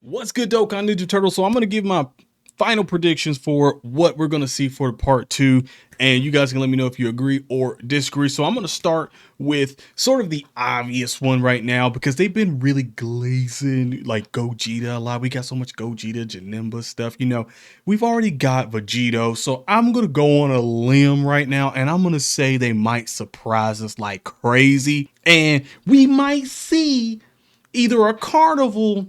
What's good, Dokkan Ninja Turtle? So I'm going to give my final predictions for what we're going to see for part two, and you guys can let me know if you agree or disagree. So I'm going to start with sort of the obvious one right now because they've been really glazing like Gogeta a lot. We got so much Gogeta, Janemba stuff. We've already got Vegito, so I'm going to go on a limb right now, and I'm going to say they might surprise us like crazy, and we might see either a carnival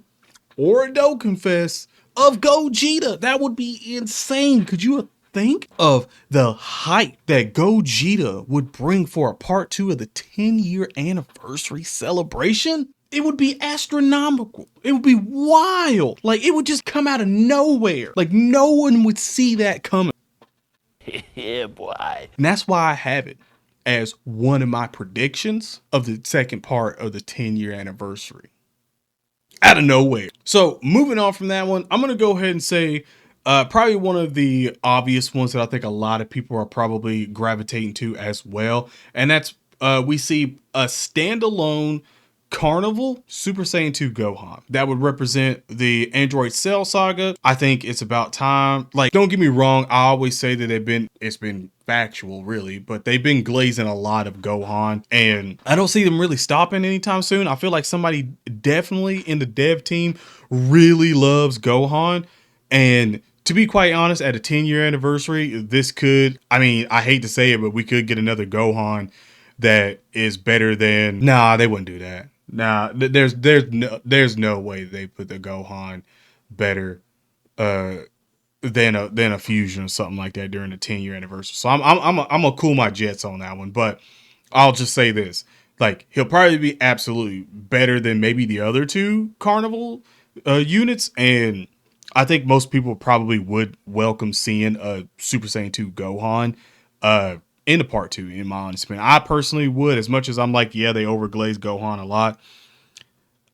or a Dokkan Fest of Gogeta. That would be insane. Could you think of the hype that Gogeta would bring for a part two of the 10-year anniversary celebration? It would be astronomical. It would be wild. Like, it would just come out of nowhere. Like, no one would see that coming. Yeah, boy. And that's why I have it as one of my predictions of the second part of the 10-year anniversary. Out of nowhere. So moving on from that one, I'm going to go ahead and say probably one of the obvious ones that I think a lot of people are probably gravitating to as well. And that's we see a standalone Carnival Super Saiyan 2 Gohan. That would represent the Android Cell saga. I think it's about time. Like, don't get me wrong, I always say that it's been factual really, but they've been glazing a lot of Gohan, and I don't see them really stopping anytime soon. I feel like somebody definitely in the dev team really loves Gohan, and to be quite honest, at a 10-year anniversary, this could, I mean, I hate to say it, but we could get another Gohan that is better than, nah, they wouldn't do that. Nah, there's no way they put the Gohan better than a fusion or something like that during the 10-year anniversary. So I'm gonna cool my jets on that one, but I'll just say this: like, he'll probably be absolutely better than maybe the other two Carnival units, and I think most people probably would welcome seeing a Super Saiyan 2 Gohan in the part two, in my honest opinion. I personally would, as much as I'm like, yeah, they overglaze Gohan a lot.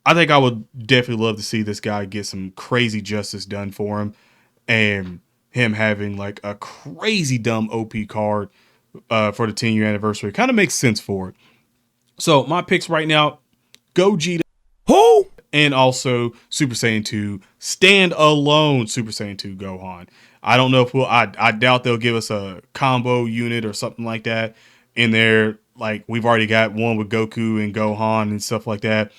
I think I would definitely love to see this guy get some crazy justice done for him, and him having like a crazy dumb OP card for the 10-year anniversary kind of makes sense for it. So my picks right now: Gogeta, who, and also Super Saiyan 2 stand-alone Super Saiyan 2 Gohan. I don't know if I doubt they'll give us a combo unit or something like that in there. Like, we've already got one with Goku and Gohan and stuff like that,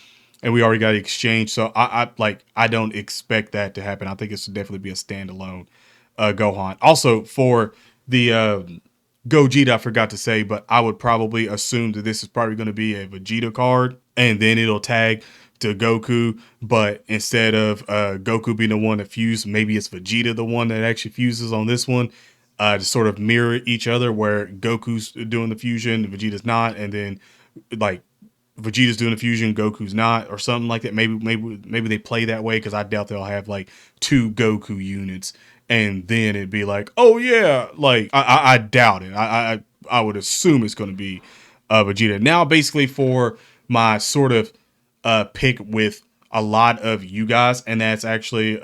and we already got the exchange. So I don't expect that to happen. I think it's definitely be a standalone Gohan. Also, for the Gogeta, I forgot to say, but I would probably assume that this is probably going to be a Vegeta card, and then it'll tag to Goku. But instead of Goku being the one that fused, maybe it's Vegeta the one that actually fuses on this one, to sort of mirror each other, where Goku's doing the fusion, Vegeta's not, and then like Vegeta's doing the fusion, Goku's not, or something like that. Maybe they play that way, because I doubt they'll have like two Goku units, and then it'd be like, oh yeah, like I doubt it. I would assume it's going to be Vegeta. Now, basically, for my sort of pick with a lot of you guys, and that's actually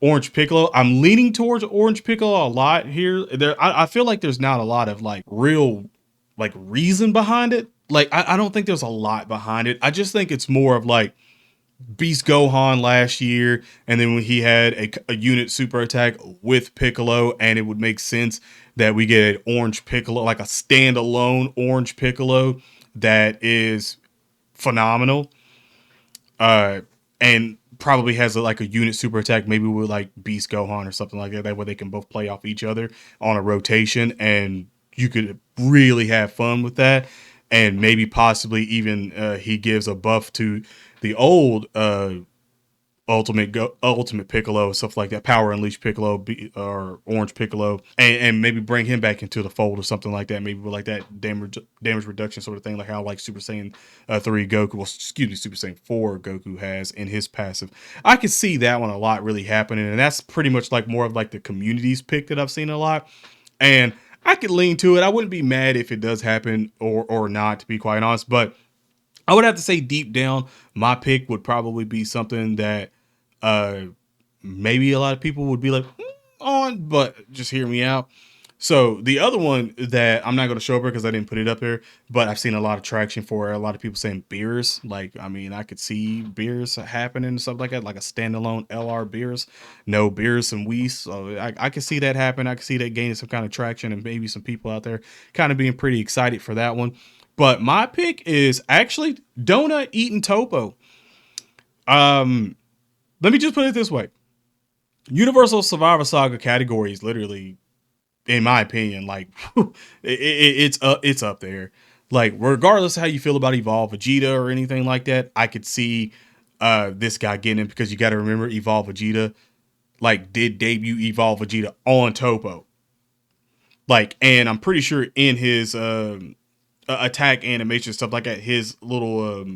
Orange Piccolo. I'm leaning towards Orange Piccolo a lot here. I feel like there's not a lot of like real like reason behind it. Like, I don't think there's a lot behind it. I just think it's more of like Beast Gohan last year, and then when he had a unit super attack with Piccolo, and it would make sense that we get an Orange Piccolo, like a standalone Orange Piccolo that is phenomenal, and probably has like a unit super attack, maybe with like Beast Gohan or something like that. That way they can both play off each other on a rotation, and you could really have fun with that. And maybe possibly even he gives a buff to the old Ultimate Piccolo, stuff like that, Power Unleashed Piccolo, or Orange Piccolo, and maybe bring him back into the fold or something like that. Maybe with like that damage reduction sort of thing, like how like Super Saiyan 3 Goku, well, excuse me, Super Saiyan 4 Goku has in his passive. I could see that one a lot really happening, and that's pretty much like more of like the community's pick that I've seen a lot, and I could lean to it. I wouldn't be mad if it does happen or not, to be quite honest, but I would have to say deep down, my pick would probably be something that uh maybe a lot of people would be like on, but just hear me out. So the other one that I'm not going to show up here because I didn't put it up here, but I've seen a lot of traction for it. A lot of people saying beers. Like, I mean, I could see beers happening and stuff like that, like a standalone LR beers. No beers and Whis. So I could see that happen. I could see that gaining some kind of traction and maybe some people out there kind of being pretty excited for that one. But my pick is actually Donut eating Toppo. Let me just put it this way. Universal Survivor Saga category is literally, in my opinion, like it's up there. Like, regardless of how you feel about Evolve Vegeta or anything like that, I could see this guy getting it, because you got to remember Evolve Vegeta like did debut Evolve Vegeta on Toppo. Like, and I'm pretty sure in his attack animation, stuff like that, his little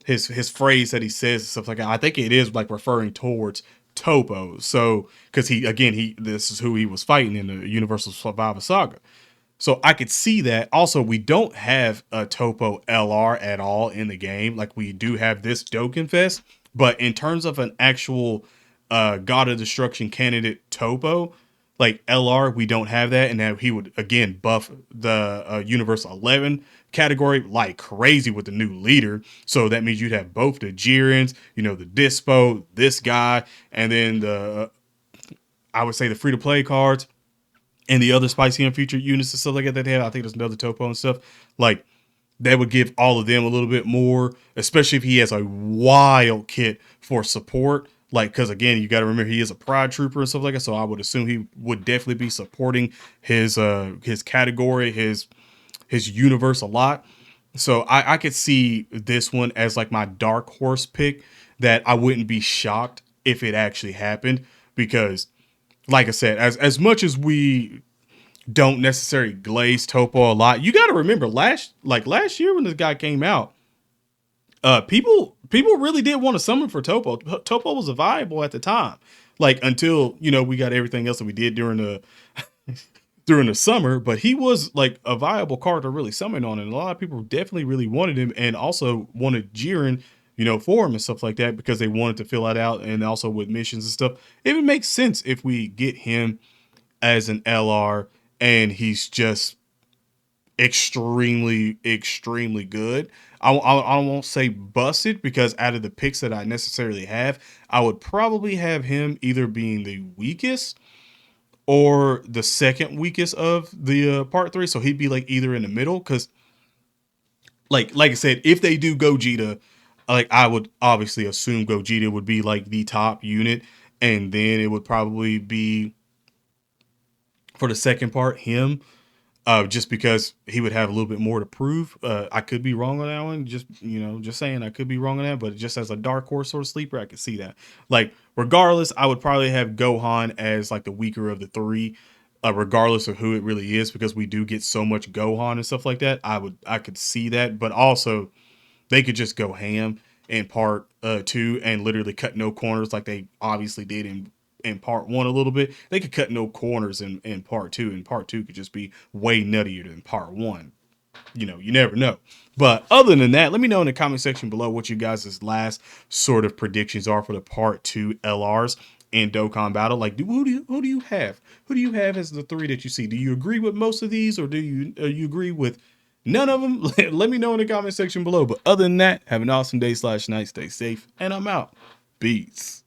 his phrase that he says and stuff like that, I think it is like referring towards Toppo. So, because he this is who he was fighting in the Universal Survivor Saga. So I could see that. Also, we don't have a Toppo LR at all in the game. Like, we do have this Dokkan Fest, but in terms of an actual God of Destruction candidate Toppo, like LR, we don't have that. And that he would again buff the Universe 11 category like crazy with the new leader. So that means you'd have both the Jirens, you know, the Dispo, this guy, and then the I would say the free to play cards and the other spicy and featured units and stuff like that they have. I think there's another Toppo and stuff. Like, that would give all of them a little bit more, especially if he has a wild kit for support. Like, because again, you got to remember he is a pride trooper and stuff like that. So I would assume he would definitely be supporting his category, his universe a lot. So I could see this one as like my dark horse pick that I wouldn't be shocked if it actually happened, because like I said, as much as we don't necessarily glaze Toppo a lot, you got to remember last year when this guy came out, people really did want to summon for Toppo. Toppo was viable at the time, like until we got everything else that we did during the summer. But he was like a viable card to really summon on, and a lot of people definitely really wanted him, and also wanted Jiren, for him and stuff like that, because they wanted to fill that out, and also with missions and stuff. It would make sense if we get him as an LR, and he's just extremely, extremely good. I won't say busted, because out of the picks that I necessarily have, I would probably have him either being the weakest or the second weakest of the part 3. So he'd be like either in the middle, because like I said, if they do Gogeta, like I would obviously assume Gogeta would be like the top unit, and then it would probably be for the second part him, just because he would have a little bit more to prove. I could be wrong on that one. Just saying, I could be wrong on that. But just as a dark horse sort of sleeper, I could see that. Like, regardless, I would probably have Gohan as like the weaker of the 3, regardless of who it really is, because we do get so much Gohan and stuff like that. I could see that, but also they could just go ham in part 2 and literally cut no corners like they obviously did in part 1 a little bit. They could cut no corners in part 2, and part 2 could just be way nuttier than part 1. You never know. But other than that, let me know in the comment section below what you guys' last sort of predictions are for the part 2 LRs in Dokkan Battle. Like, who do you have? Who do you have as the 3 that you see? Do you agree with most of these, or do you agree with none of them? Let me know in the comment section below. But other than that, have an awesome day / night. Stay safe, and I'm out. Peace.